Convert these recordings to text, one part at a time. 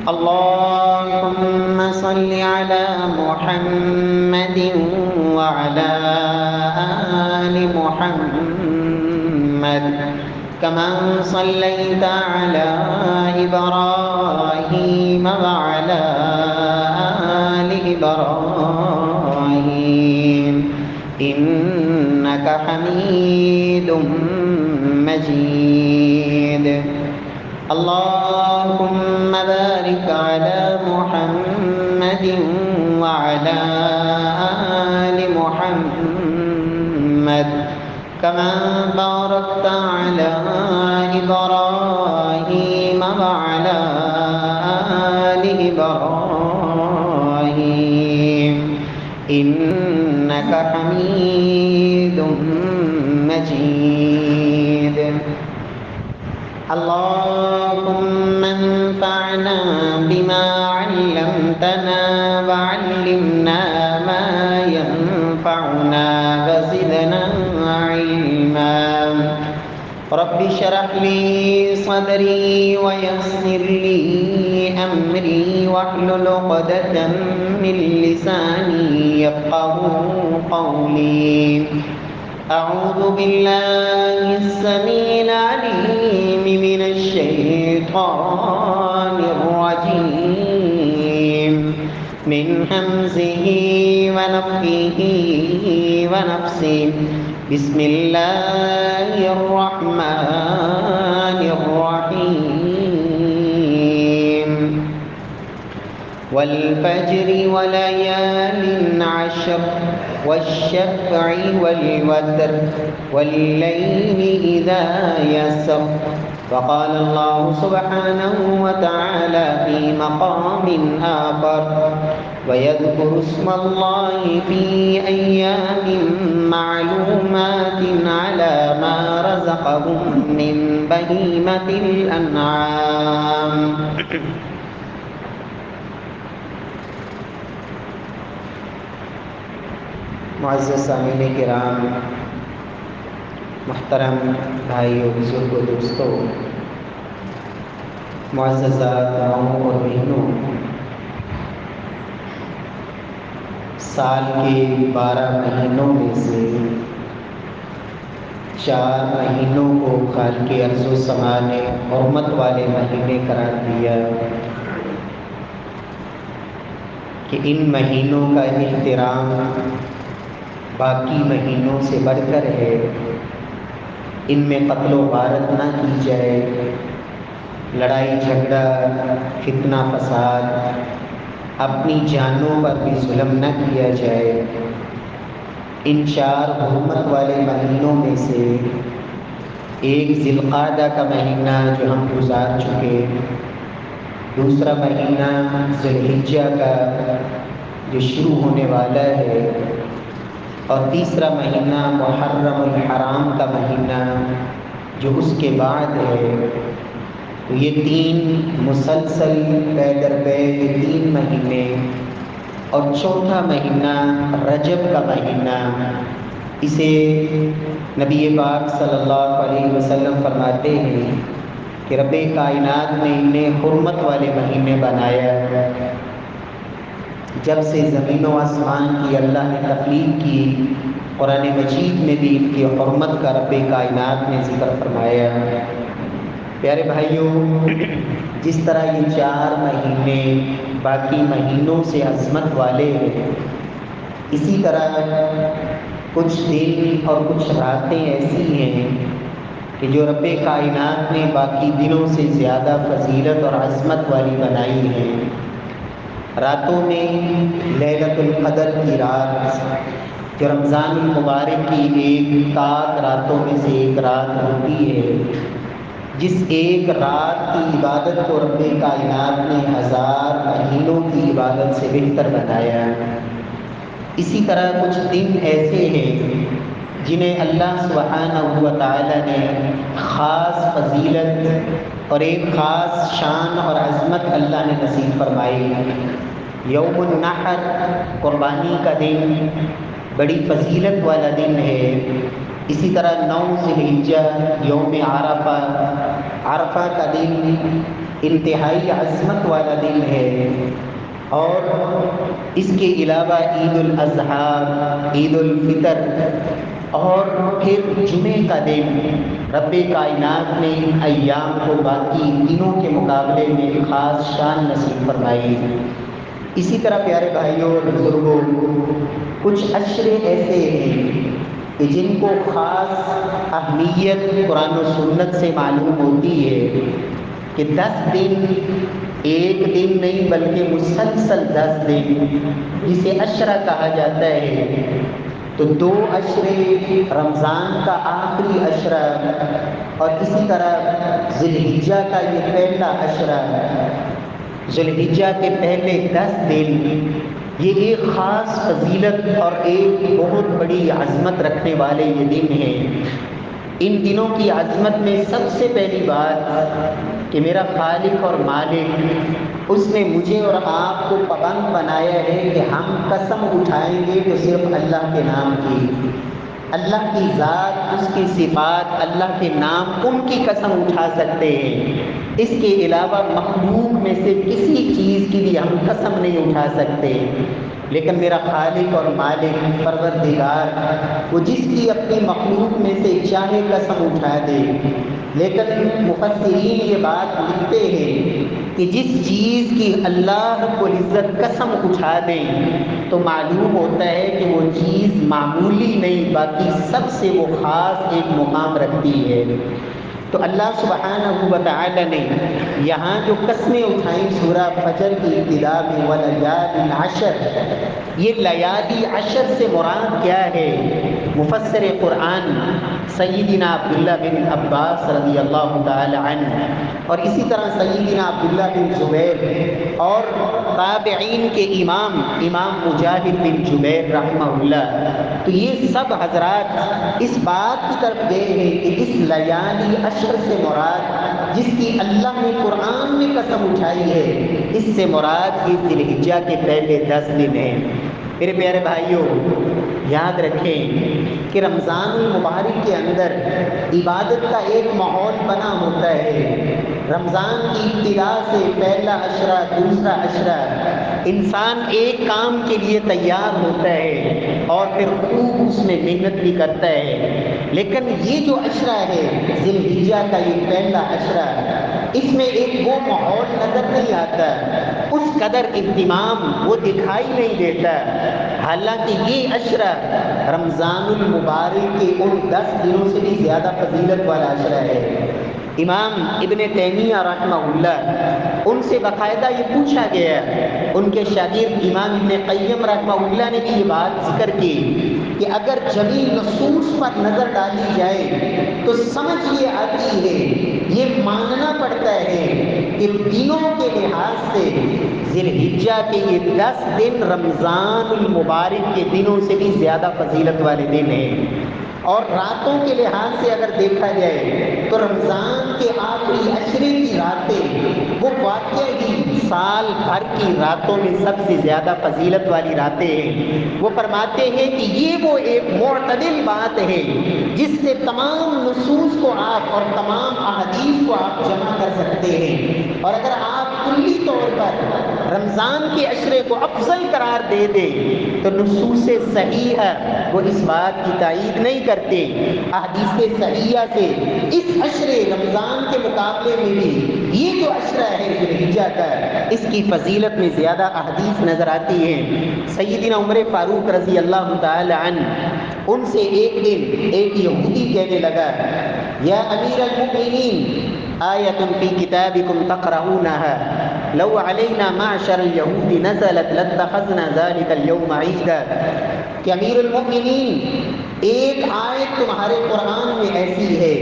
اللهم صل على محمد وعلى آل محمد كما صليت على إبراهيم وعلى آل إبراهيم إنك حميد مجيد. اللهم بارك على محمد وعلى آل محمد كما باركت على إبراهيم وعلى آل إبراهيم إنك حميد مجيد. اللهم انفعنا بما علمتنا وعلمنا ما ينفعنا وزدنا علما. رب اشرح لي صدري ويسر لي أمري واحلل عقدة من لساني يفقهوا قولي. أعوذ بالله السميع العليم من الشيطان الرجيم من همزه ونفخه ونفسه. بسم الله الرحمن الرحيم. والفجر وليال عشر والشفع والوتر والليل إذا يسر. وقال الله سبحانه وتعالى في مقام آخر ويذكر اسم الله في أيام معلومات على ما رزقهم من بهيمة الأنعام. معزز سامعین کرام، محترم بھائیوں، بزرگوں، دوستوں، معززہ ماؤں اور بہنوں، سال کے 12 مہینوں میں سے 4 مہینوں کو خالق ارض و سما نے حرمت والے مہینے قرار دیا کہ ان مہینوں کا احترام باقی مہینوں سے بڑھ کر ہے. ان میں قتل و غارت نہ کی جائے، لڑائی جھگڑا، فتنہ فساد، اپنی جانوں پر بھی ظلم نہ کیا جائے. ان 4 حرمت والے مہینوں میں سے ایک ذی القعدہ کا مہینہ جو ہم گزار چکے، دوسرا مہینہ ذی الحجہ کا جو شروع ہونے والا ہے، اور تیسرا مہینہ محرم الحرام کا مہینہ جو اس کے بعد ہے. تو یہ 3 مسلسل پے در پے 3 مہینے، اور چوتھا مہینہ رجب کا مہینہ، اسے نبی پاک صلی اللہ علیہ وسلم فرماتے ہیں کہ رب کائنات نے انہیں حرمت والے مہینے بنایا. جب سے زمین و آسمان کی اللہ نے تخلیق کی، قرآن مجید میں بھی ان کی حرمت کا رب کائنات نے ذکر فرمایا. پیارے بھائیوں، جس طرح یہ 4 مہینے باقی مہینوں سے عظمت والے ہیں، اسی طرح کچھ دن اور کچھ راتیں ایسی ہیں کہ جو رب کائنات نے باقی دنوں سے زیادہ فضیلت اور عظمت والی بنائی ہیں. راتوں میں لیلۃ القدر کی رات، جو رمضان المبارک کی 1 طاق راتوں میں سے ایک رات ہوتی ہے، جس ایک رات کی عبادت کو رب کائنات نے 1000 مہینوں کی عبادت سے بہتر بنایا. اسی طرح کچھ دن ایسے ہیں جنہیں اللہ سبحانہ و تعالی نے خاص فضیلت اور ایک خاص شان اور عظمت اللہ نے نصیب فرمائی. یوم النحر، قربانی کا دن، بڑی فضیلت والا دن ہے. اسی طرح 9 ذی الحجہ، یوم عرفہ، عرفہ کا دن انتہائی عظمت والا دن ہے، اور اس کے علاوہ عید الاضحیٰ، عید الفطر اور پھر جمعے کا دن، رب کائنات نے ان ایام کو باقی دنوں کے مقابلے میں خاص شان نصیب فرمائی۔ اسی طرح پیارے بھائیوں اور بزرگوں، کچھ عشرے ایسے ہیں کہ جن کو خاص اہمیت قرآن و سنت سے معلوم ہوتی ہے کہ 10 دن، ایک دن نہیں بلکہ مسلسل 10 دن، جسے عشرہ کہا جاتا ہے۔ تو 2 عشرے، رمضان کا آخری عشرہ اور اسی طرح ذی الحجہ کا یہ پہلا عشرہ، ذی الحجہ کے پہلے 10 دن، یہ ایک خاص فضیلت اور ایک بہت بڑی عظمت رکھنے والے یہ دن ہیں۔ ان دنوں کی عظمت میں سب سے پہلی بات کہ میرا خالق اور مالک، اس نے مجھے اور آپ کو پابند بنایا ہے کہ ہم قسم اٹھائیں گے تو صرف اللہ کے نام کی، اللہ کی ذات، اس کی صفات، اللہ کے نام، ان کی قسم اٹھا سکتے ہیں۔ اس کے علاوہ مخلوق میں سے کسی چیز کی بھی ہم قسم نہیں اٹھا سکتے، لیکن میرا خالق اور مالک پروردگار، وہ جس کی اپنی مخلوق میں سے چاہے قسم اٹھا دے۔ لیکن مفسرین یہ بات لکھتے ہیں کہ جس چیز کی اللہ رب العزت قسم اٹھا دیں تو معلوم ہوتا ہے کہ وہ چیز معمولی نہیں، باقی سب سے وہ خاص ایک مقام رکھتی ہے۔ تو اللہ سبحانہ و تعالی نے یہاں جو قسمیں اٹھائیں سورہ فجر کی ابتدا میں، وَلَيَالٍ عَشْرٍ، یہ لیالی عشر سے مراد کیا ہے؟ مفسر قرآن سیدنا عبداللہ بن عباس رضی اللہ تعالی عنہ، اور اسی طرح سیدنا عبداللہ بن زبیر اور تابعین کے امام مجاہد بن جبیر رحمہ اللہ، تو یہ سب حضرات اس بات کی طرف گئے ہیں کہ اس لیالی عشر سے مراد، جس کی اللہ نے قرآن میں قسم اٹھائی ہے، اس سے مراد یہ ذی الحجہ کے پہلے 10 دن ہیں۔ میرے پیارے بھائیوں، یاد رکھیں کہ رمضان المبارک کے اندر عبادت کا ایک ماحول بنا ہوتا ہے۔ رمضان کی ابتدا سے پہلا عشرہ، دوسرا عشرہ، انسان ایک کام کے لیے تیار ہوتا ہے اور پھر خوب اس میں محنت بھی کرتا ہے، لیکن یہ جو عشرہ ہے ذی الحجہ کا، یہ پہلا عشرہ، اس میں ایک وہ ماحول نظر نہیں آتا، اس قدر اہتمام وہ دکھائی نہیں دیتا۔ حالانکہ یہ عشرہ رمضان المبارک کے ان 10 دنوں سے بھی زیادہ فضیلت والا عشرہ ہے۔ امام ابن تیمیہ رحمہ اللہ، ان سے باقاعدہ یہ پوچھا گیا، ان کے شاگرد امام ابن قیم رحمہ اللہ نے بھی یہ بات ذکر کی کہ اگر جمی نصوص پر نظر ڈالی جائے تو سمجھ یہ آتی ہے، یہ ماننا پڑتا ہے کہ دنوں کے لحاظ سے ذی الحجہ کے یہ 10 دن رمضان المبارک کے دنوں سے بھی زیادہ فضیلت والے دن ہیں، اور راتوں کے لحاظ سے اگر دیکھا جائے تو رمضان کے آخری عشرے کی راتیں وہ واقعی ہی سال بھر کی راتوں میں سب سے زیادہ فضیلت والی راتیں ہیں۔ وہ فرماتے ہیں کہ یہ وہ ایک معتدل بات ہے جس سے تمام نصوص کو آپ اور تمام احادیث کو آپ جمع کر سکتے ہیں، اور اگر آپ کلی طور پر رمضان کے عشرے کو افضل قرار دے دیں تو نصوص صحیحہ وہ اس بات کی تائید نہیں کرتے۔ احادیث صحیحہ سے اس عشرے رمضان کے مقابلے میں بھی یہ جو عشرہ ہے ذی الحجہ کا، اس کی فضیلت میں زیادہ احادیث نظر آتی ہیں۔ سیدنا عمر فاروق رضی اللہ تعالی عنہ، ان سے ایک دن ایک یہودی کہنے لگا، یا امیر المؤمنین، آیۃ فی کتابکم تقرؤونها لو علینا معشر اليہود نزلت لاتخذنا ذلک اليوم عیدا، کہ امیر المؤمنین، ایک آیت تمہارے قرآن میں ایسی ہے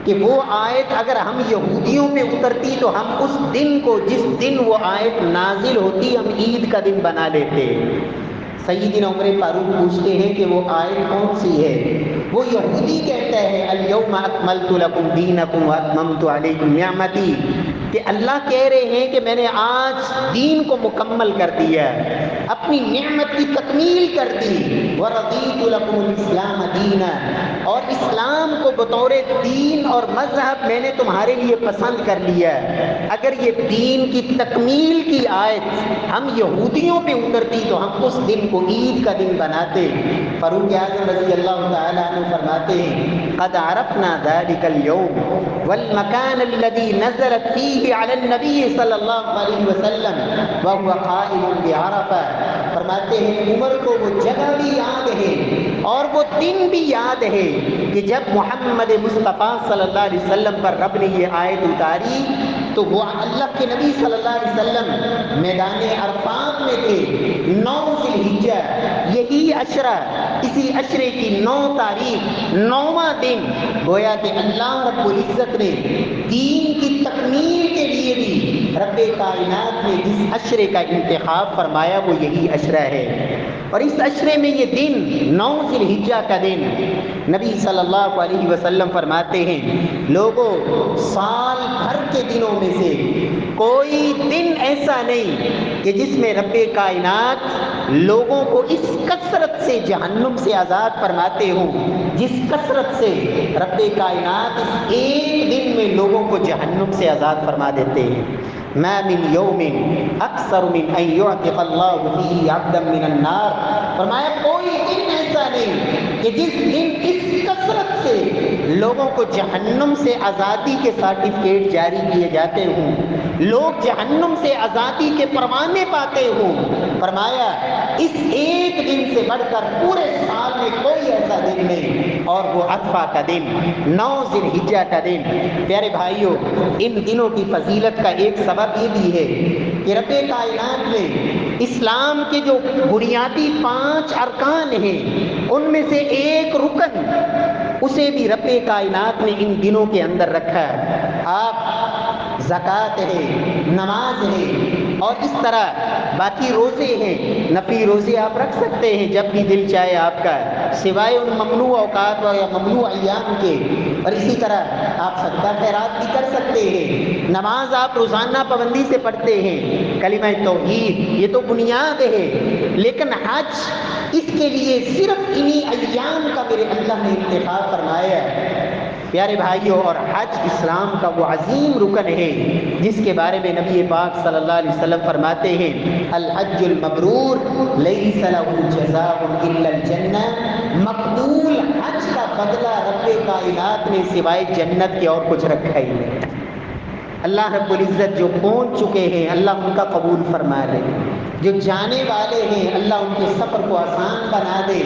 کہ وہ آیت اگر ہم یہودیوں پہ اترتی تو ہم اس دن کو، جس دن وہ آیت نازل ہوتی، ہم عید کا دن بنا لیتے۔ سیدنا عمر فاروق پوچھتے ہیں کہ وہ آیت کون سی ہے؟ وہ یہودی کہتا ہے، الیوم اکملت لکم دینکم واتممت علیکم نعمتی، کہ اللہ کہہ رہے ہیں کہ میں نے آج دین کو مکمل کر دیا، اپنی نعمت کی تکمیل کر دی، وَرَضِيتُ لَكُمُ الْإِسْلَامَ دِينًا، اور اسلام کو بطور دین اور مذہب میں نے تمہارے لیے پسند کر لیا۔ اگر یہ دین کی تکمیل کی آیت ہم یہودیوں پہ اترتی تو ہم اس دن کو عید کا دن بناتے۔ فاروق اعظم رضی اللہ تعالیٰ عنہ فرماتے ہیں قد عرفنا ذلك اليوم والمكان الذي نزلت فيه على النبي صلی اللہ علیہ وسلم وهو قائم بعرفہ۔ فرماتے ہیں عمر کو وہ جگہ بھی یاد ہے اور وہ دن بھی یاد ہے کہ جب محمد مصطفیٰ صلی اللہ علیہ وسلم پر رب نے یہ آیت اتاری تو وہ اللہ کے نبی صلی اللہ علیہ وسلم میدان عرفات میں تھے۔ 9 ذی الحجہ، یہی عشرہ، اسی عشرے کی 9 تاریخ، 9واں دن گویا کہ اللہ رب العزت نے دین کی تکمیل کے لیے بھی رب کائنات نے جس عشرے کا انتخاب فرمایا وہ یہی عشرہ ہے۔ اور اس عشرے میں یہ دن 9 ذی الحجہ کا دن نبی صلی اللہ علیہ وسلم فرماتے ہیں لوگوں سال بھر کے دنوں میں سے کوئی دن ایسا نہیں کہ جس میں رب کائنات لوگوں کو اس کثرت سے جہنم سے آزاد فرماتے ہوں جس کثرت سے رب کائنات اس ایک دن میں لوگوں کو جہنم سے آزاد فرما دیتے ہیں۔ ما من یوم اکثر من ان یعتق اللہ فیہ عبدا من النار، فرمایا کوئی دن ایسا نہیں کہ جس دن اس کثرت سے لوگوں کو جہنم سے آزادی کے سرٹیفکیٹ جاری کیے جاتے ہوں، لوگ جہنم سے آزادی کے پروانے پاتے ہوں۔ فرمایا اس ایک دن سے بڑھ کر پورے سال میں کوئی ایسا دن نہیں، اور وہ عرفہ کا دن، 9 ذی الحجہ کا دن۔ پیارے بھائیوں، ان دنوں کی فضیلت کا ایک سبب یہ بھی ہے کہ رب کائنات نے اسلام کے جو بنیادی 5 ارکان ہیں ان میں سے ایک رکن اسے بھی رب کائنات نے ان دنوں کے اندر رکھا ہے۔ آپ زکوٰۃ ہے، نماز ہے، اور اس طرح باقی روزے ہیں، نفلی روزے آپ رکھ سکتے ہیں جب بھی دل چاہے آپ کا، سوائے ان ممنوع اوقات یا ممنوع ایام کے، اور اسی طرح آپ صدقہ خیرات بھی کر سکتے ہیں، نماز آپ روزانہ پابندی سے پڑھتے ہیں، کلمہ توحید یہ تو بنیاد ہے، لیکن حج اس کے لیے صرف انہی ایام کا میرے اللہ نے انتخاب فرمایا ہے۔ پیارے بھائیوں، اور حج اسلام کا وہ عظیم رکن ہے جس کے بارے میں نبی پاک صلی اللہ علیہ وسلم فرماتے ہیں الحج المبرور لیس له جزاء الا الجنہ، مقبول حج کا بدلہ رب کائنات نے سوائے جنت کے اور کچھ رکھا ہی نہیں۔ اللہ رب العزت جو پہنچ چکے ہیں اللہ ان کا قبول فرما لے، جو جانے والے ہیں اللہ ان کے سفر کو آسان بنا دے،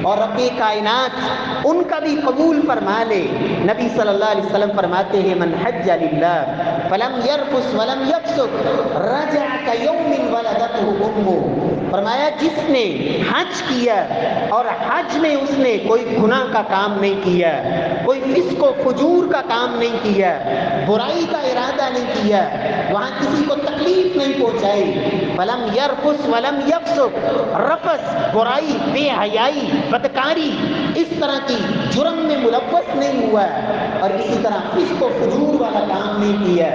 اور رب کائنات ان کا بھی قبول فرما لے۔ نبی صلی اللہ علیہ وسلم فرماتے ہیں من حج للہ فلم یرفث ولم یفسق رجع کیوم ولدته امہ، فرمایا جس نے حج کیا اور حج میں اس نے کوئی گناہ کا کام نہیں کیا، کوئی فسق و فجور کا کام نہیں کیا، برائی کا ارادہ نہیں کیا، وہاں کسی کو تکلیف نہیں پہنچائی، فلم یرفث ولم یفسق، رفث برائی، بے حیائی، بدکاری، اس طرح کی جرم میں ملوث نہیں ہوا، اور اسی طرح فسق و فجور والا کام نہیں کیا،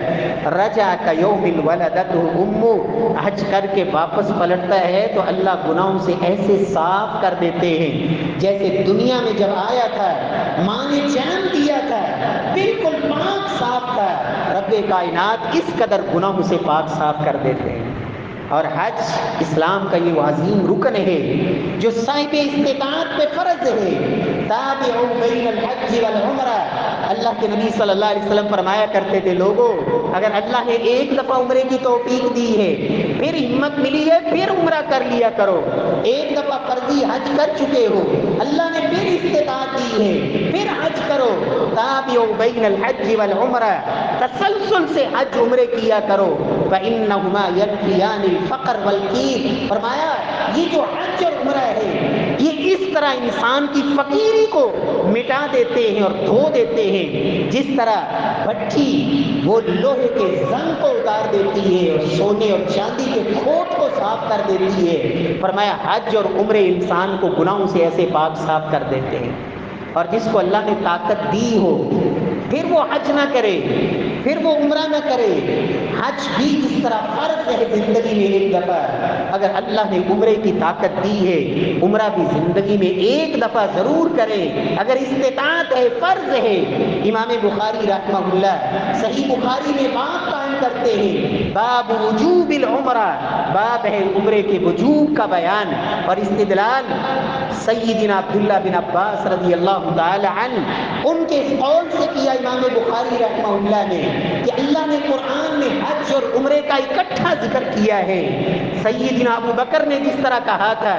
رجع کیوم ولدته امہ، حج کر کے واپس پلٹتا ہے تو اللہ گناہوں سے ایسے صاف کر دیتے ہیں جیسے دنیا میں جب آیا تھا ماں نے جنم دیا تھا بالکل پاک صاف تھا، رب کائنات اس قدر گناہوں سے پاک صاف کر دیتے ہیں۔ اور حج اسلام کا یہ عظیم رکن ہے جو صاحب استطاعت پہ فرض ہے۔ تابعوا بین الحج والعمرہ، اللہ کے نبی صلی اللہ علیہ وسلم فرمایا کرتے تھے لوگوں اگر اللہ نے ایک دفعہ عمرے کی توفیق دی ہے، پھر ہمت ملی ہے، پھر عمرہ کر لیا کرو، ایک دفعہ فرضی حج کر چکے ہو، اللہ نے پھر استطاعت دی ہے، پھر حج کرو۔ تابعوا بین الحج والعمرہ، تسلسل سے حج عمرے کیا کرو، فإنہما یکفیان الفقر والکیر، فرمایا یہ جو حج اور عمرہ ہے یہ اس طرح انسان کی فقیری کو مٹا دیتے ہیں اور دھو دیتے ہیں جس طرح بھٹی وہ لوہے کے زنگ کو اتار دیتی ہے اور سونے اور چاندی کے کھوٹ کو صاف کر دیتی ہے۔ فرمایا حج اور عمرے انسان کو گناہوں سے ایسے پاک صاف کر دیتے ہیں، اور جس کو اللہ نے طاقت دی ہو پھر وہ حج نہ کرے، پھر وہ عمرہ نہ کرے۔ حج بھی اس طرح فرض ہے زندگی میں ایک دفعہ۔ اگر اللہ نے عمرے کی طاقت دی ہے، عمرہ بھی زندگی میں ایک دفعہ ضرور کرے اگر استطاعت ہے، فرض ہے۔ امام بخاری رحمہ اللہ صحیح بخاری میں بات قائم کرتے ہیں، باب وجوب العمرہ، باب ہے عمرے کے وجوب کا بیان، اور استدلال سیدنا عبداللہ بن عباس رضی اللہ تعالی عنہ ان کے قول سے کیا امام بخاری رحمہ اللہ نے کہ اللہ نے قرآن میں حج اور عمرے کا اکٹھا ذکر کیا ہے۔ سیدنا ابو بکر نے جس طرح کہا تھا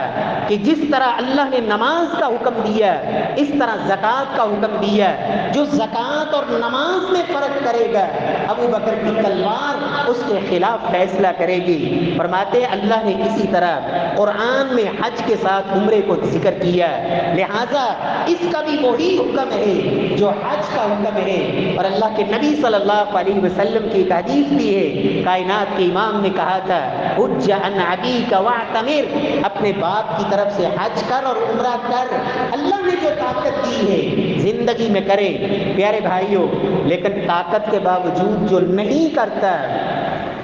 کہ جس طرح اللہ نے نماز کا حکم دیا اس طرح زکوٰۃ کا حکم دیا، جو زکوٰۃ اور نماز میں فرق کرے گا ابو بکر کی تلوار اس کے خلاف فیصلہ کرے گی۔ فرماتے ہیں اللہ نے اسی طرح قرآن میں حج کے ساتھ عمرے کو ذکر کیا، لہذا اس کا بھی وہی حکم ہے جو حج کا حکم ہے۔ اور اللہ کے نبی صلی اللہ علیہ وسلم کی ایک حدیث بھی ہے، کائنات کے امام نے کہا تھا حج عن ابیک واعتمر، اپنے باپ کی طرف سے حج کر اور عمرہ کر۔ اللہ نے جو طاقت دی ہے زندگی میں کرے پیارے بھائیوں، لیکن طاقت کے باوجود جو نہیں کرتا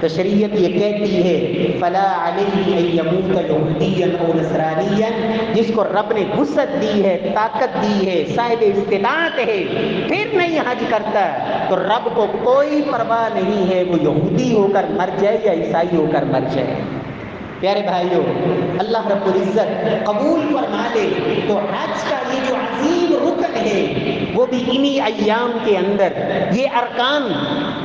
تو شریعت یہ کہتی ہے فلا علیہ ان یموت یہودیا او نصرانیا، جس کو رب نے وسعت دی ہے، طاقت دی ہے، صاحب استطاعت ہے، پھر نہیں حج کرتا تو رب کو کوئی پرواہ نہیں ہے وہ یہودی ہو کر مر جائے یا عیسائی ہو کر مر جائے۔ پیارے بھائیوں، اللہ رب العزت قبول فرما لے تو حج کا یہ جو عظیم رکن ہے وہ بھی انہی ایام کے اندر، یہ ارکان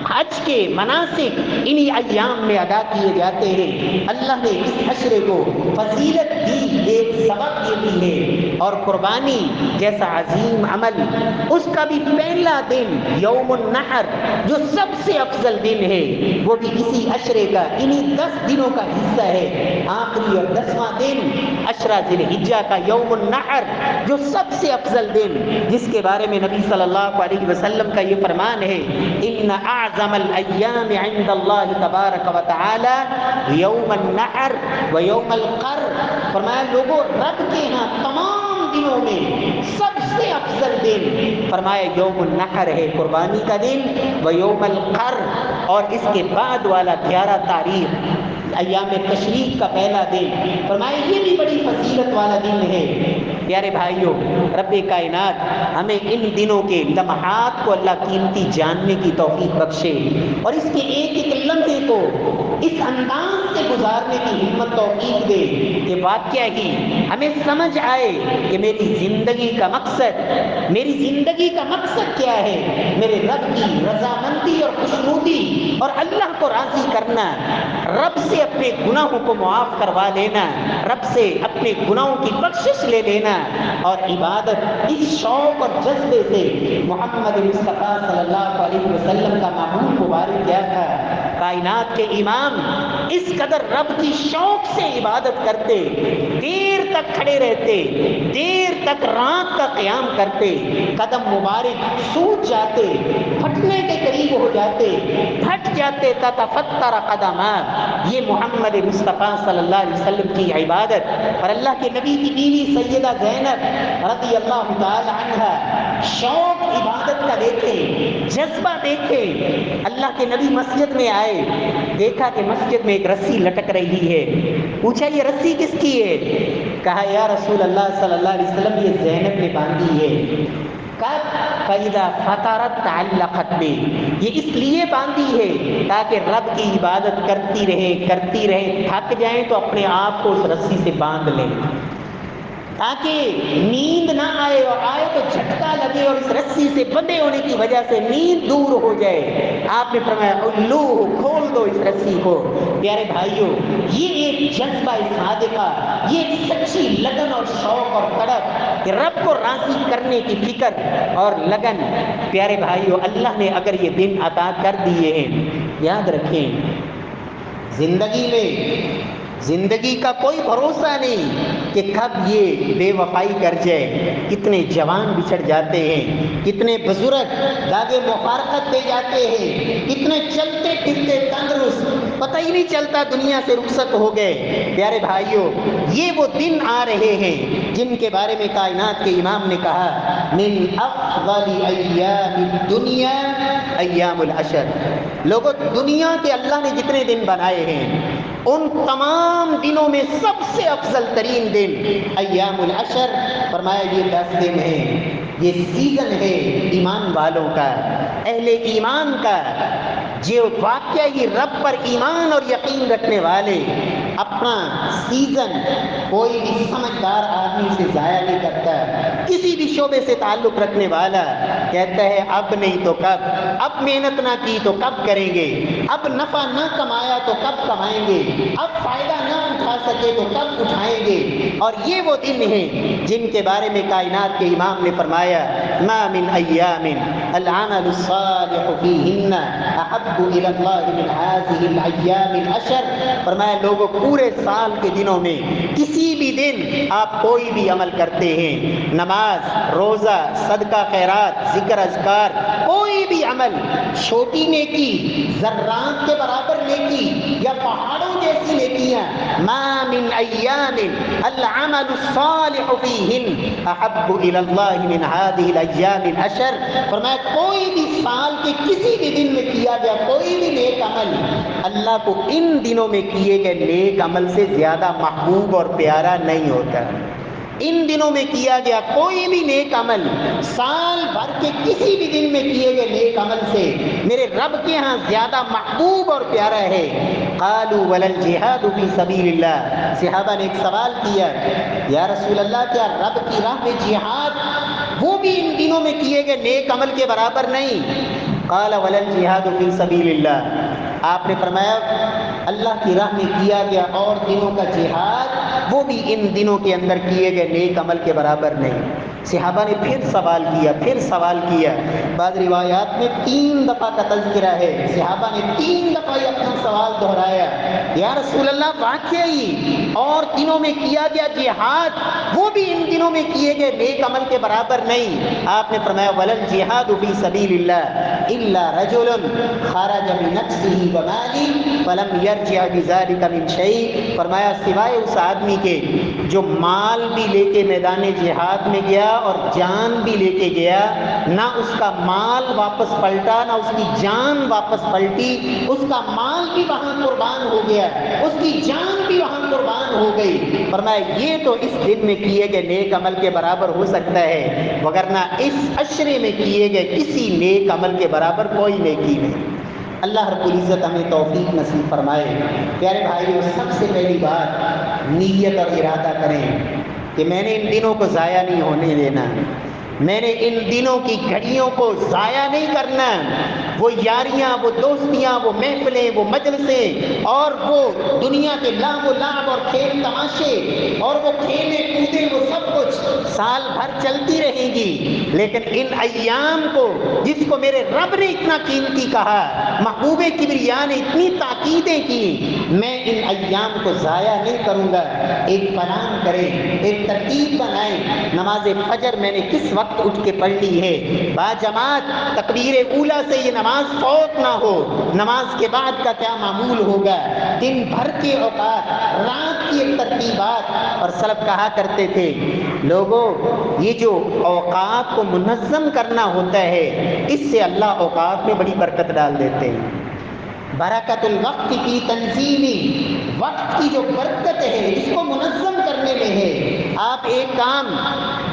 حج کے مناسک انہی ایام میں ادا کیے جاتے ہیں۔ اللہ نے اس عشرے کو فضیلت دی، ایک سبق یہ بھی ہے، اور قربانی جیسا عظیم عمل اس کا بھی پہلا دن یوم النحر جو سب سے افضل دن ہے وہ بھی اسی عشرے کا، انہی 10 دنوں کا حصہ ہے۔ آخری اور 10واں دن عشرہ ذی الحجہ کا یوم النحر جو سب سے افضل دن، جس کے بارے میں نبی صلی اللہ علیہ وسلم کا یہ فرمان ہے ان اعظم الایام عند اللہ تبارک و تعالی یوم النحر و یوم القر، فرمایا لوگوں رب کے ہاں تمام دنوں میں سب سے افضل دن فرمایا یوم النحر ہے، قربانی کا دن، و یوم القر، اور اس کے بعد والا 11 تاریخ ایام تشریق کا پہلا دن، فرمایا یہ بھی بڑی فضیلت والا دن ہے۔ پیارے بھائیوں، رب کائنات ہمیں ان دنوں کے لمحات کو اللہ قیمتی جاننے کی توفیق بخشے، اور اس کے ایک ایک لمحے کو اس انداز سے گزارنے کی ہمت توفیق دے کہ واقعہ ہی ہمیں سمجھ آئے کہ میری زندگی کا مقصد کیا ہے، میرے رب کی رضامندی اور خوشنودی اور اللہ کو راضی کرنا، رب سے اپنے گناہوں کو معاف کروا لینا، رب سے اپنے گناہوں کی بخشش لے لینا، اور عبادت اس شوق اور جذبے سے محمد مصطفیٰ صلی اللہ علیہ وسلم کا معمول مبارک کیا تھا۔ کائنات کے امام اس قدر رب کی شوق سے عبادت کرتے، دیر تک کھڑے رہتے، دیر تک رات کا قیام کرتے، قدم مبارک سوج جاتے، پھٹنے کے قریب ہو جاتے، پھٹ جاتے، تتفتر قدمات۔ یہ محمد مصطفیٰ صلی اللہ علیہ وسلم کی عبادت، اور اللہ کے نبی کی بیوی سیدہ زینب رضی اللہ تعالی عنہا شوق عبادت کا دیکھیں، جذبہ دیکھیں۔ اللہ کے نبی مسجد میں آئے، دیکھا کہ مسجد میں ایک رسی لٹک رہی ہے، پوچھا یہ رسی کس کی ہے؟ کہا یا رسول اللہ صلی اللہ علیہ وسلم یہ زینب نے باندھی ہے۔ کب؟ فَإِذَا فَطَرَتْ تَعَلَّقَتْ بِهِ، یہ اس لیے باندھی ہے تاکہ رب کی عبادت کرتی رہے، تھک جائیں تو اپنے آپ کو اس رسی سے باندھ لیں، تاکہ نیند نہ آئے، اور آئے تو جھٹکا لگے اور اس رسی سے بندھے ہونے کی وجہ سے نیند دور ہو جائے۔ آپ نے فرمایا الو، کھول دو اس رسی کو۔ پیارے بھائیوں، یہ ایک جذبہ صادقہ، یہ ایک سچی لگن اور شوق اور تڑپ کہ رب کو راضی کرنے کی فکر اور لگن۔ پیارے بھائیوں، اللہ نے اگر یہ دن عطا کر دیے ہیں، یاد رکھیں زندگی کا کوئی بھروسہ نہیں کہ کب یہ بے وفائی کر جائے۔ کتنے جوان بچھڑ جاتے ہیں، کتنے بزرگ داغ مفارقت دے جاتے ہیں، کتنے چلتے پھرتے تندرست پتہ ہی نہیں چلتا دنیا سے رخصت ہو گئے۔ پیارے بھائیوں، یہ وہ دن آ رہے ہیں جن کے بارے میں کائنات کے امام نے کہا من افضل ایام الدنیا ایام العشر۔ لوگوں، دنیا کے اللہ نے جتنے دن بنائے ہیں ان تمام دنوں میں سب سے افضل ترین دن ایام العشر، فرمایا یہ 10 دن ہیں، یہ سیزن ہے ایمان والوں کا، اہل ایمان کا، جو واقعہ ہی رب پر ایمان اور یقین رکھنے والے اپنا سیزن کوئی بھی سمجھدار آدمی سے ضائع نہیں کرتا۔ کسی بھی شعبے سے تعلق رکھنے والا کہتا ہے اب نہیں تو کب، اب محنت نہ کی تو کب کریں گے، اب نفع نہ کمایا تو کب کمائیں گے، اب فائدہ نہ اٹھا سکے تو کب اٹھائیں گے۔ اور یہ وہ دن ہیں جن کے بارے میں کائنات کے امام نے فرمایا ما من ایام العمل الصالح فیہن احب الی اللہ من هذه الایام العشر۔ فرمایا لوگوں، پورے سال کے دنوں میں کسی بھی دن آپ کوئی بھی عمل کرتے ہیں، نماز، روزہ، صدقہ خیرات، ذکر اذکار، کوئی بھی عمل، چھوٹی نیکی، ذرات کے برابر نیکی یا پہاڑوں جیسی نیکیاں، ما من ایام العمل الصالح فیہن احب الی اللہ من هذه الایام العشر۔ فرمایا کوئی بھی سال کے کسی بھی دن میں کیا گیا کوئی بھی نیک عمل اللہ کو ان دنوں میں کیے گئے نیک عمل سے زیادہ محبوب اور پیارا نہیں ہوتا۔ ان دنوں میں کیا گیا کوئی بھی نیک عمل سال بھر کے کسی بھی دن میں کیے گئے نیک عمل سے میرے رب کے ہاں زیادہ محبوب اور پیارا ہے۔ قالوا ولا الجہاد فی سبیل اللہ۔ صحابہ نے ایک سوال کیا، یا رسول اللہ کیا رب کی راہ میں جہاد وہ بھی ان دنوں میں کیے گئے نیک عمل کے برابر نہیں؟ قال ولا الجہاد فی سبیل اللہ۔ آپ نے فرمایا اللہ کی راہ میں کیا گیا اور دنوں کا جہاد وہ بھی ان دنوں کے اندر کیے گئے نیک عمل کے برابر نہیں۔ صحابہ نے پھر سوال کیا، بعض روایات میں 3 دفعہ کا تذکرہ ہے، صحابہ نے 3 دفعہ یہ اپنا سوال دہرایا، یا رسول اللہ واقعی اور دنوں میں کیا گیا جہاد وہ بھی ان دنوں میں کیے گئے نیک عمل کے برابر نہیں؟ آپ نے فرمایا ولل جہاد فی سبیل اللہ الا رجل خرج بنفسه وماله فلم یرجع بذلک من شیء۔ فرمایا سوائے اس آدمی کے جو مال بھی لے کے میدان جہاد میں گیا اور جان بھی لے کے گیا، نہ اس کا مال واپس پلٹا نہ اس کی جان واپس پلٹی، اس کا مال بھی وہاں قربان ہو گیا، اس کی جان بھی وہاں قربان ہو گئی۔ فرمایا یہ تو اس دن میں کیے گئے نیک عمل کے برابر ہو سکتا ہے، وگرنہ اس عشرے میں کیے گئے کسی نیک عمل کے برابر کوئی نیکی نہیں۔ اللہ رب العزت ہمیں توفیق نصیب فرمائے۔ پیارے بھائیو، سب سے پہلی بات نیت اور ارادہ کریں کہ میں نے ان دنوں کو ضائع نہیں ہونے دینا، میں نے ان دنوں کی گھڑیوں کو ضائع نہیں کرنا۔ وہ یاریاں، وہ دوستیاں، وہ محفلیں، وہ مجلسیں اور وہ دنیا کے لعب و لعب اور کھیل تماشے اور وہ کھیلے کودے، وہ سب کچھ سال بھر چلتی رہے گی، لیکن ان ایام کو جس کو میرے رب نے اتنا قیمتی کہا، محبوب کبریا نے اتنی تاکیدیں کی، میں ان ایام کو ضائع نہیں کروں گا۔ ایک پلان کریں، ایک ترتیب بنائیں، نماز فجر میں نے کس وقت اٹھ کے پڑھ لی ہے، باجماعت تکبیر اولیٰ سے یہ نماز فوت نہ ہو، نماز کے بعد کا کیا معمول ہوگا، دن بھر کے اوقات، رات کی ایک ترتیبات۔ اور سلف کہا کرتے تھے لوگوں، یہ جو اوقات کو منظم کرنا ہوتا ہے اس سے اللہ اوقات میں بڑی برکت ڈال دیتے ہیں۔ برکت الوقت کی تنظیمی، وقت کی جو برکت ہے اس کو منظم کرنے میں ہے۔ آپ ایک کام